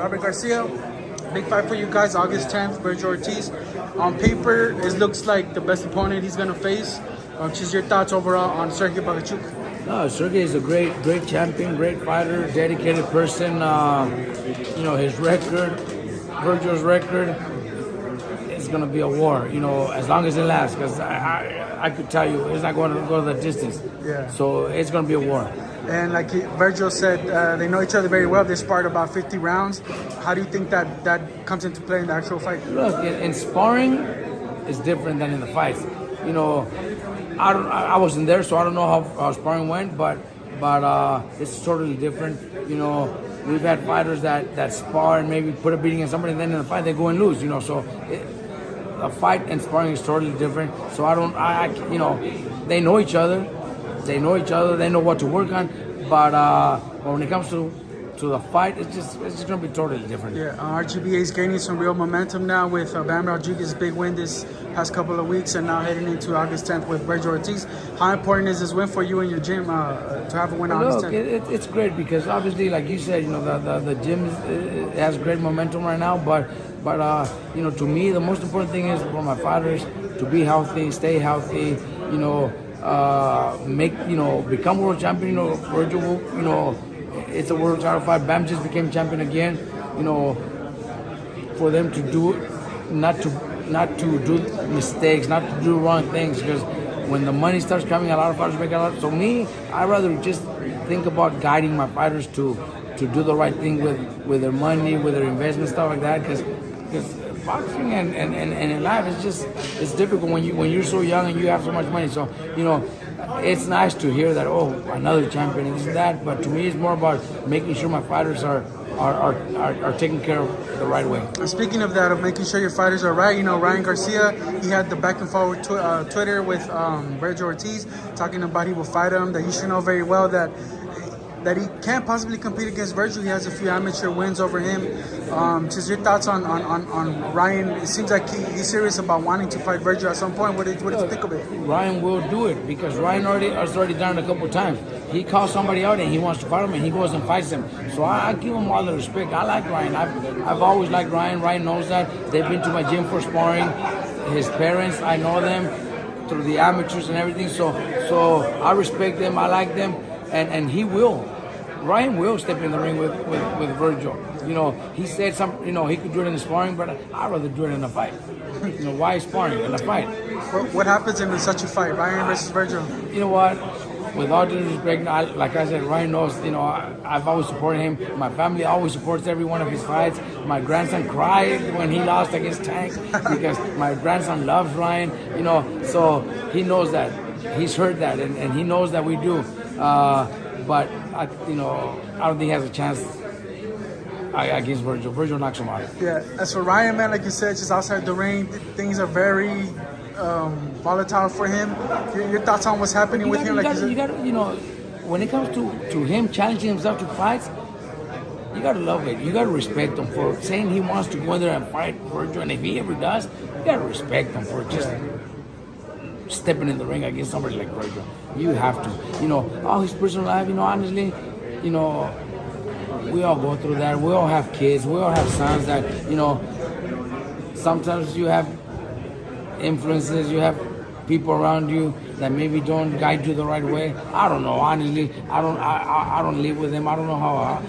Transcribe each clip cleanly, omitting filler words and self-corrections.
Robert Garcia. Big fight for you guys, August 10th, Vergil Ortiz. On paper, it looks like the best opponent he's going to face. Just your thoughts overall on Serhii Bohachuk. No, Sergey is a great champion, great fighter, dedicated person. His record, Vergil's record, is going to be a war, as long as it lasts. Because I could tell you, it's not going to go the distance. Yeah. So it's going to be a war. And like Vergil said, they know each other very well. They sparred about 50 rounds. How do you think that comes into play in the actual fight? Look, in sparring, it's different than in the fights. I wasn't there, so I don't know how sparring went, but it's totally different. We've had fighters that spar and maybe put a beating on somebody, and then in the fight they go and lose. A fight and sparring is totally different. So they know each other. They know each other. They know what to work on. But when it comes to the fight, it's just going to be totally different. Yeah, RGBA is gaining some real momentum now with Bam Rodriguez's big win this past couple of weeks, and now heading into August 10th with Vergil Ortiz. How important is this win for you and your gym to have a win on August 10th? It's great because obviously, like you said, the gym has great momentum right now. But to me, the most important thing is for my fighters to be healthy, stay healthy. Become world champion. Vergil, it's a world title fight. Bam just became champion again. For them to do it, not to do mistakes, not to do wrong things. Because when the money starts coming, a lot of fighters make a lot. So me, I rather just think about guiding my fighters to do the right thing with their money, with their investment, stuff like that. Because boxing and in life it's difficult when you're so young and you have so much money. So it's nice to hear that, another champion and this and that, but to me it's more about making sure my fighters are taken care of the right way. Speaking of that, of making sure your fighters are right, Ryan Garcia, he had the back and forward Twitter with Vergil Ortiz, talking about he will fight him, that you should know very well that he can't possibly compete against Vergil. He has a few amateur wins over him. Just your thoughts on Ryan. It seems like he's serious about wanting to fight Vergil at some point. What did you think of it? Ryan will do it because Ryan has already done it a couple of times. He calls somebody out and he wants to fight him and he goes and fights them. So I give him all the respect. I like Ryan. I've always liked Ryan. Ryan knows that. They've been to my gym for sparring. His parents, I know them through the amateurs and everything. So I respect them. I like them. And Ryan will step in the ring with Vergil. He said he could do it in the sparring, but I'd rather do it in a fight. Why sparring in a fight? What happens in such a fight, Ryan versus Vergil? You know what? With all due respect, like I said, Ryan knows, I've always supported him. My family always supports every one of his fights. My grandson cried when he lost against Tank because my grandson loves Ryan, so he knows that. He's heard that, and he knows that we do. But I don't think he has a chance against Vergil. Vergil knocks him out. Yeah. As for Ryan, man, like you said, just outside the ring, things are very volatile for him. Your thoughts on what's happening with him? When it comes to him challenging himself to fights, you gotta love it. You gotta respect him for saying he wants to go in there and fight Vergil, and if he ever does, you gotta respect him for just stepping in the ring against somebody like Vergil. You have to. His personal life, honestly, we all go through that. We all have kids. We all have sons that, sometimes you have influences, you have people around you that maybe don't guide you the right way. I don't know, honestly. I don't live with him. I don't know how,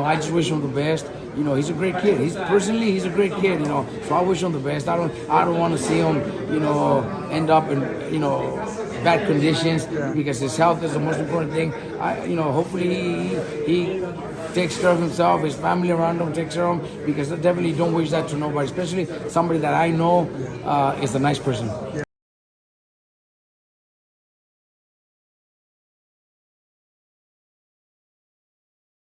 I just wish him the best. He's a great kid. He's a great kid, so I wish him the best. I don't want to see him, end up in, bad conditions because his health is the most important thing. Hopefully he takes care of himself, his family around him takes care of him, because I definitely don't wish that to nobody, especially somebody that I know is a nice person.